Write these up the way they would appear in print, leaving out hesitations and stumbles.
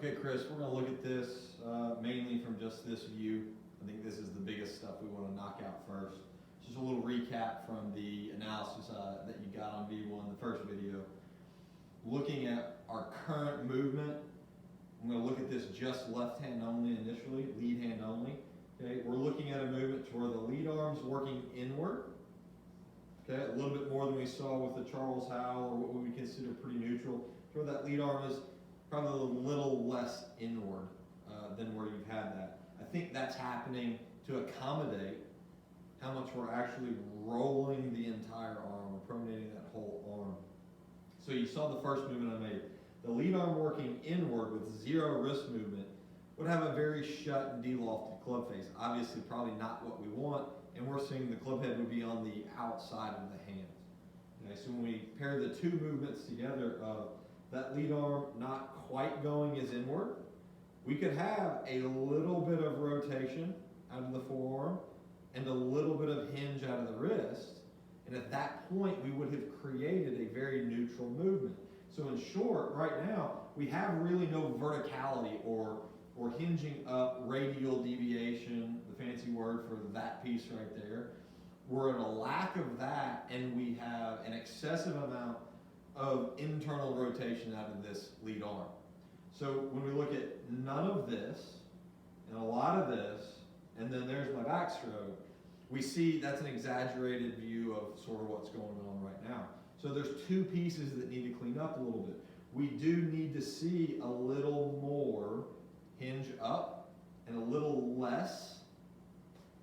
Okay, Chris, we're going to look at this mainly from just this view. I think this is the biggest stuff we want to knock out first. Just a little recap from the analysis that you got on V1, the first video. Looking at our current movement, I'm going to look at this just left hand only initially, lead hand only. Okay, we're looking at a movement to where the lead arm's working inward. Okay, a little bit more than we saw with the Charles Howell, or what we would consider pretty neutral. To where that lead arm is probably a little less inward than where you've had that. I think that's happening to accommodate how much we're actually rolling the entire arm, or pronating that whole arm. So you saw the first movement I made. The lead arm working inward with zero wrist movement would have a very shut and de-lofted club face. Obviously probably not what we want, and we're seeing the club head would be on the outside of the hands. Okay, so when we pair the two movements together of that lead arm not quite going as inward, we could have a little bit of rotation out of the forearm and a little bit of hinge out of the wrist. And at that point, we would have created a very neutral movement. So in short, right now, we have really no verticality or hinging up, radial deviation, the fancy word for that piece right there. We're in a lack of that, and we have an excessive amount of internal rotation out of this lead arm. So when we look at none of this, and a lot of this, and then there's my backstroke, we see that's an exaggerated view of sort of what's going on right now. So there's two pieces that need to clean up a little bit. We do need to see a little more hinge up and a little less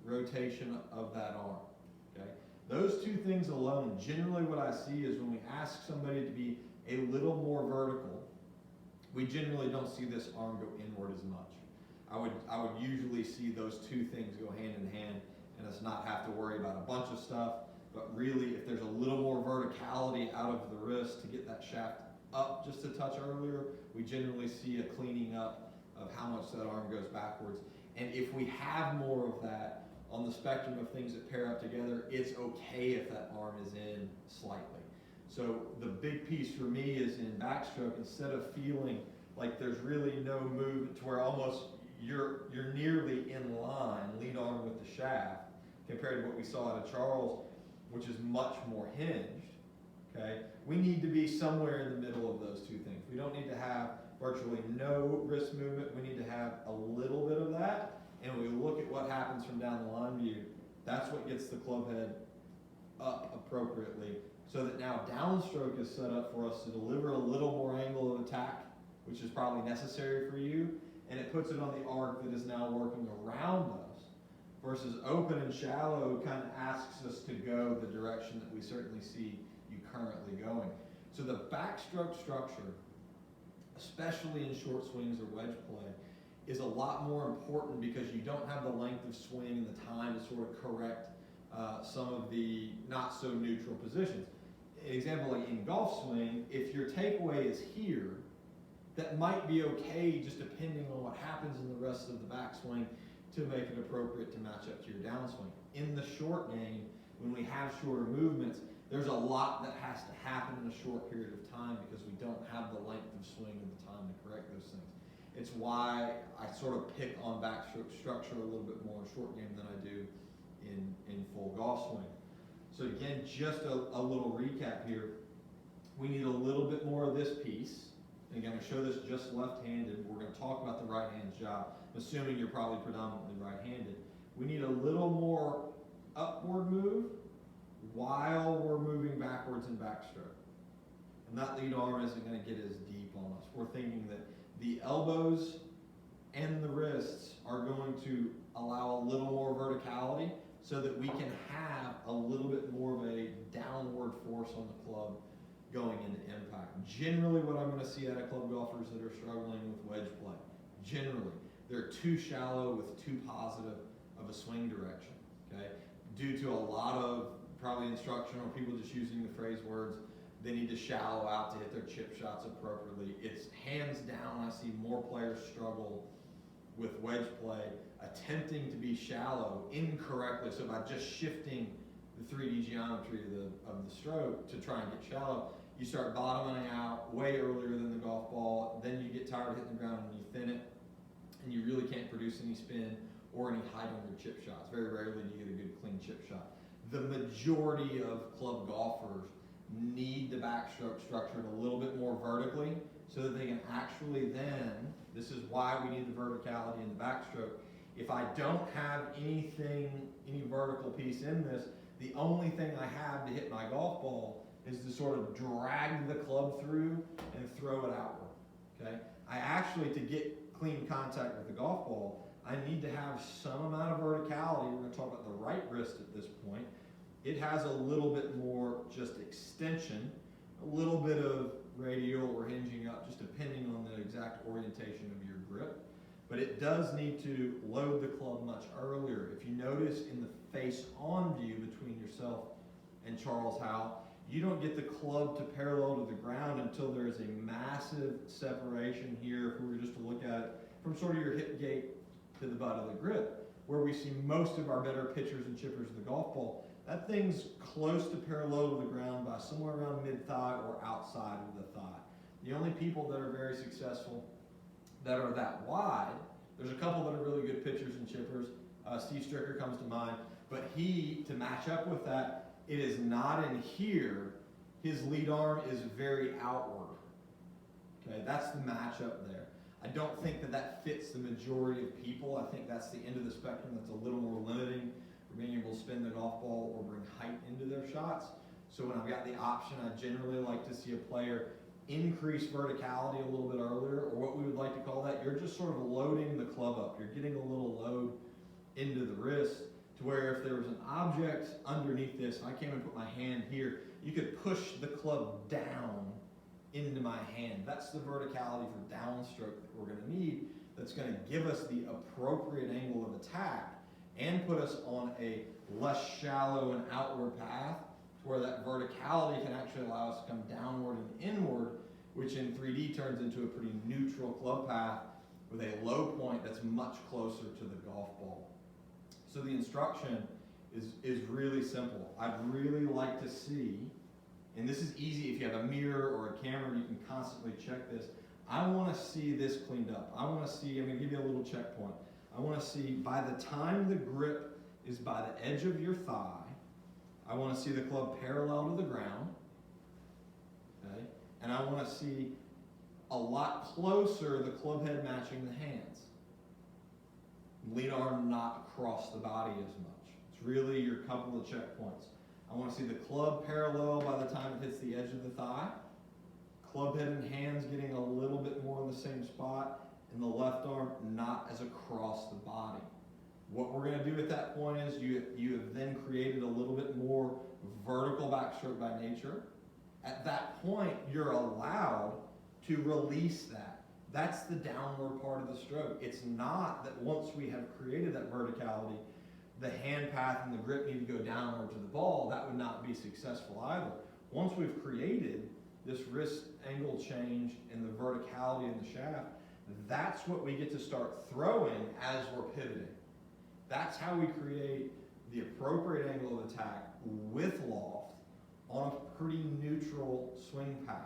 rotation of that arm. Okay? Those two things alone, generally what I see is when we ask somebody to be a little more vertical, we generally don't see this arm go inward as much. I would usually see those two things go hand in hand and us not have to worry about a bunch of stuff, but really if there's a little more verticality out of the wrist to get that shaft up just a touch earlier, we generally see a cleaning up of how much that arm goes backwards. And if we have more of that on the spectrum of things that pair up together, it's okay if that arm is in slightly. So the big piece for me is in backstroke, instead of feeling like there's really no movement to where almost you're nearly in line, lead arm with the shaft, compared to what we saw out of Charles, which is much more hinged. Okay, we need to be somewhere in the middle of those two things. We don't need to have virtually no wrist movement. We need to have a little bit of that, and we look at what happens from down the line view. That's what gets the club head up appropriately, so that now downstroke is set up for us to deliver a little more angle of attack, which is probably necessary for you, and it puts it on the arc that is now working around us, versus open and shallow kind of asks us to go the direction that we certainly see you currently going. So the backstroke structure, especially in short swings or wedge play, is a lot more important because you don't have the length of swing and the time to sort of correct some of the not so neutral positions. An example, like in golf swing, if your takeaway is here, that might be okay just depending on what happens in the rest of the backswing to make it appropriate to match up to your downswing. In the short game, when we have shorter movements, there's a lot that has to happen in a short period of time because we don't have the length of swing and the time to correct those things. It's why I sort of pick on backstroke structure a little bit more in short game than I do in full golf swing. So again, just a little recap here. We need a little bit more of this piece. And again, I'm going to show this just left-handed. We're going to talk about the right hand's job. I'm assuming you're probably predominantly right-handed. We need a little more upward move while we're moving backwards in backstroke. And that lead arm isn't going to get as deep on us. We're thinking that the elbows and the wrists are going to allow a little more verticality so that we can have a little bit more of a downward force on the club going into impact. Generally what I'm going to see out of club golfers that are struggling with wedge play, generally, they're too shallow with too positive of a swing direction, okay? Due to a lot of probably instruction or people just using the phrase words, they need to shallow out to hit their chip shots appropriately. It's hands down, I see more players struggle with wedge play, attempting to be shallow incorrectly. So by just shifting the 3D geometry of the stroke to try and get shallow, you start bottoming out way earlier than the golf ball, then you get tired of hitting the ground and you thin it, and you really can't produce any spin or any height on your chip shots. Very rarely do you get a good clean chip shot. The majority of club golfers need the backstroke structured a little bit more vertically so that they can actually then, this is why we need the verticality in the backstroke. If I don't have any vertical piece in this, the only thing I have to hit my golf ball is to sort of drag the club through and throw it outward, okay? I actually, to get clean contact with the golf ball, I need to have some amount of verticality. We're going to talk about the right wrist at this point. It has a little bit more just extension, a little bit of radial or hinging up, just depending on the exact orientation of your grip. But it does need to load the club much earlier. If you notice in the face-on view between yourself and Charles Howell, you don't get the club to parallel to the ground until there's a massive separation here, if we were just to look at it, from sort of your hip gate to the butt of the grip, where we see most of our better pitchers and chippers of the golf ball. That thing's close to parallel to the ground by somewhere around mid-thigh or outside of the thigh. The only people that are very successful that are that wide, there's a couple that are really good pitchers and chippers. Steve Stricker comes to mind, but he, to match up with that, it is not in here. His lead arm is very outward. Okay, that's the matchup there. I don't think that that fits the majority of people. I think that's the end of the spectrum that's a little more limiting for being able to spin the golf ball or bring height into their shots. So when I've got the option, I generally like to see a player increase verticality a little bit earlier, or what we would like to call that, you're just sort of loading the club up. You're getting a little load into the wrist to where if there was an object underneath this, if I came and put my hand here, you could push the club down into my hand. That's the verticality for downstroke that we're going to need, that's going to give us the appropriate angle of attack and put us on a less shallow and outward path to where that verticality can actually allow us to come downward and inward, which in 3D turns into a pretty neutral club path with a low point that's much closer to the golf ball. So the instruction is really simple. I'd really like to see, and this is easy if you have a mirror or a camera, you can constantly check this. I want to see this cleaned up. I want to see, I'm going to give you a little checkpoint. I want to see by the time the grip is by the edge of your thigh, I want to see the club parallel to the ground, okay? And I want to see a lot closer the club head matching the hands. Lead arm not across the body as much. It's really your couple of checkpoints. I want to see the club parallel by the time it hits the edge of the thigh. Club head and hands getting a little bit more in the same spot, and the left arm not as across the body. What we're going to do at that point is you have then created a little bit more vertical backstroke by nature. At that point, you're allowed to release that. That's the downward part of the stroke. It's not that once we have created that verticality, the hand path and the grip need to go downward to the ball. That would not be successful either. Once we've created this wrist angle change and the verticality in the shaft, that's what we get to start throwing as we're pivoting. That's how we create the appropriate angle of attack with loft on a pretty neutral swing path.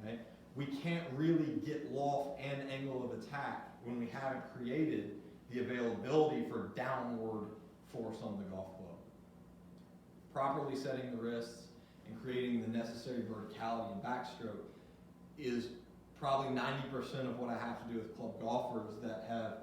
Okay? We can't really get loft and angle of attack when we haven't created the availability for downward force on the golf club. Properly setting the wrists and creating the necessary verticality and backstroke is probably 90% of what I have to do with club golfers that have,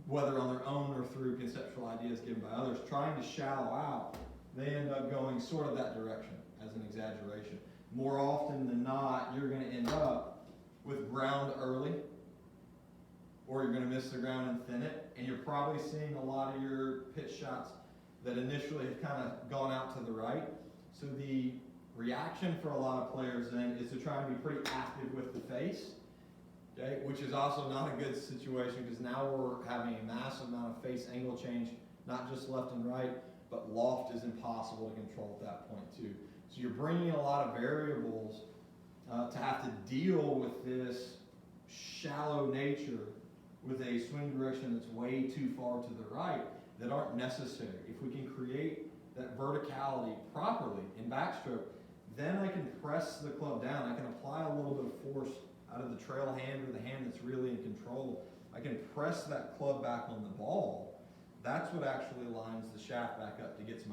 whether on their own or through conceptual ideas given by others, trying to shallow out, they end up going sort of that direction as an exaggeration. More often than not, you're going to end up with ground early, or you're going to miss the ground and thin it, and you're probably seeing a lot of your pitch shots that initially have kind of gone out to the right. So the reaction for a lot of players then is to try and be pretty active with the face, okay, which is also not a good situation because now we're having a massive amount of face angle change, not just left and right, but loft is impossible to control at that point too. So you're bringing a lot of variables to have to deal with this shallow nature with a swing direction that's way too far to the right that aren't necessary. If we can create that verticality properly in backstroke, Then I can press the club down. I can apply a little bit of force out of the trail hand or the hand that's really in control. I can press that club back on the ball. That's what actually lines the shaft back up to get to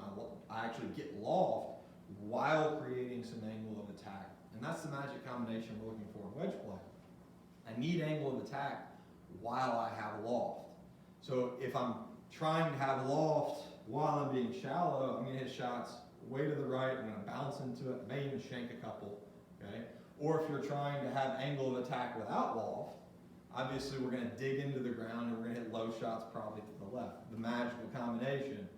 I actually get loft while creating some angle of attack. And that's the magic combination we're looking for in wedge play. I need angle of attack while I have loft. So if I'm trying to have loft while I'm being shallow, I'm going to hit shots way to the right, I'm going to bounce into it, may even shank a couple, okay? Or if you're trying to have angle of attack without loft, obviously we're going to dig into the ground and we're going to hit low shots probably to the left. The magical combination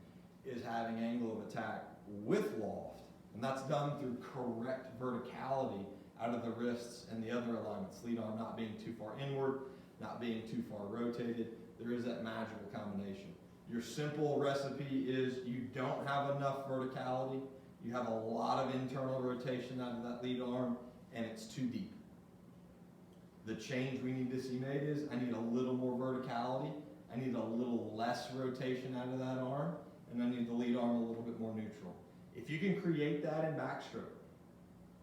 is having angle of attack with loft, and that's done through correct verticality out of the wrists and the other alignments. Lead arm not being too far inward, not being too far rotated. There is that magical combination. Your simple recipe is you don't have enough verticality, you have a lot of internal rotation out of that lead arm, and it's too deep. The change we need to see made is I need a little more verticality, I need a little less rotation out of that arm, and I need the lead arm a little bit more neutral. If you can create that in backstroke,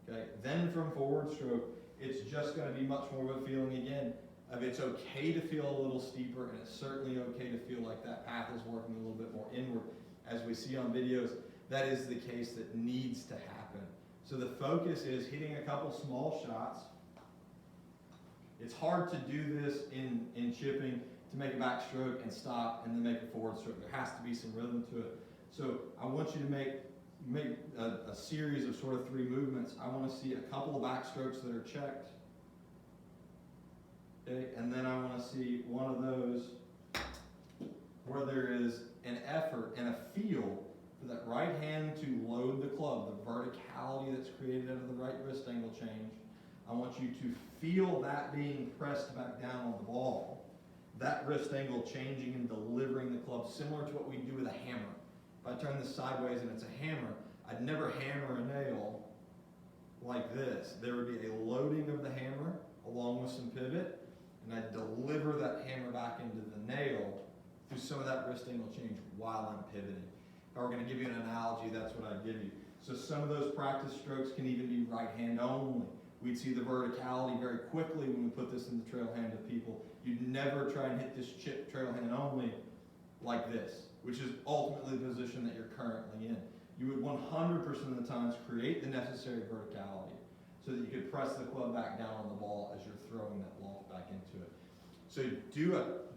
okay, then from forward stroke, it's just going to be much more of a feeling again of it's okay to feel a little steeper, and it's certainly okay to feel like that path is working a little bit more inward. As we see on videos, that is the case that needs to happen. So the focus is hitting a couple small shots. It's hard to do this in chipping to make a backstroke and stop and then make a forward stroke. There has to be some rhythm to it. So I want you to make a series of sort of 3 movements. I want to see a couple of backstrokes that are checked. Okay, and then I want to see one of those where there is an effort and a feel for that right hand to load the club, the verticality that's created out of the right wrist angle change. I want you to feel that being pressed back down on the ball. That wrist angle changing and delivering the club, similar to what we do with a hammer. If I turn this sideways and it's a hammer, I'd never hammer a nail like this. There would be a loading of the hammer along with some pivot, and I'd deliver that hammer back into the nail through some of that wrist angle change while I'm pivoting. If I were going to give you an analogy, that's what I'd give you. So some of those practice strokes can even be right hand only. We'd see the verticality very quickly when we put this in the trail hand of people. You'd never try and hit this chip trail hand only like this, which is ultimately the position that you're currently in. You would 100% of the times create the necessary verticality so that you could press the club back down on the ball as you're throwing that loft back into it. So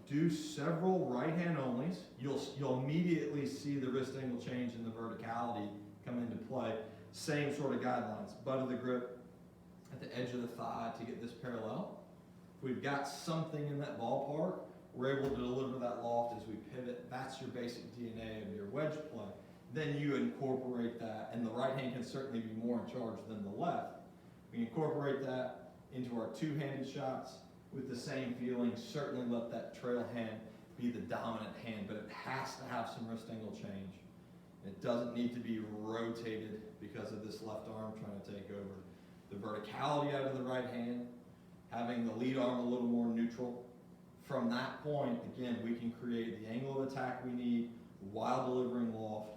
do several right hand onlys. You'll immediately see the wrist angle change and the verticality come into play. Same sort of guidelines. Butt of the grip at the edge of the thigh to get this parallel. If we've got something in that ballpark, we're able to deliver that loft as we pivot. That's your basic DNA of your wedge play. Then you incorporate that, and the right hand can certainly be more in charge than the left. We incorporate that into our two-handed shots with the same feeling. Certainly let that trail hand be the dominant hand, but it has to have some wrist angle change. It doesn't need to be rotated because of this left arm trying to take over. The verticality out of the right hand, having the lead arm a little more neutral. From that point, again, we can create the angle of attack we need while delivering loft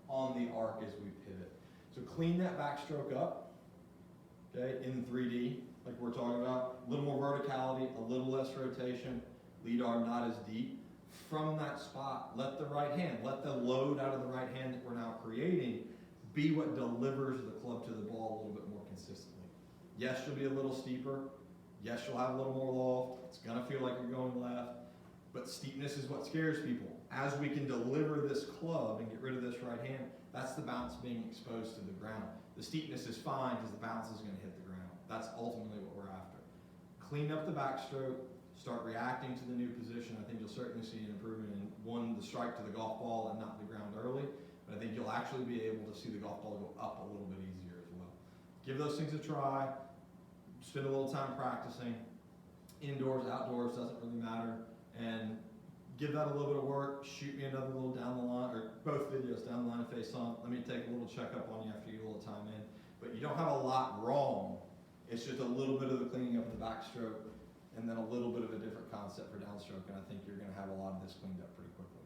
on the arc as we pivot. So clean that backstroke up, okay, in 3D, like we're talking about. A little more verticality, a little less rotation, lead arm not as deep. From that spot, let the right hand, let the load out of the right hand that we're now creating be what delivers the club to the ball a little bit more consistently. Yes, you'll be a little steeper. Yes, you'll have a little more loft. It's going to feel like you're going left. But steepness is what scares people. As we can deliver this club and get rid of this right hand, that's the bounce being exposed to the ground. The steepness is fine because the bounce is going to hit the ground. That's ultimately what we're after. Clean up the backstroke. Start reacting to the new position. I think you'll certainly see an improvement in, one, the strike to the golf ball and not the ground early. But I think you'll actually be able to see the golf ball go up a little bit easier as well. Give those things a try. Spend a little time practicing. Indoors, outdoors, doesn't really matter. And give that a little bit of work. Shoot me another little down the line, or both videos down the line and face on. Let me take a little checkup on you after you get a little time in. But you don't have a lot wrong. It's just a little bit of the cleaning up of the backstroke and then a little bit of a different concept for downstroke. And I think you're going to have a lot of this cleaned up pretty quickly.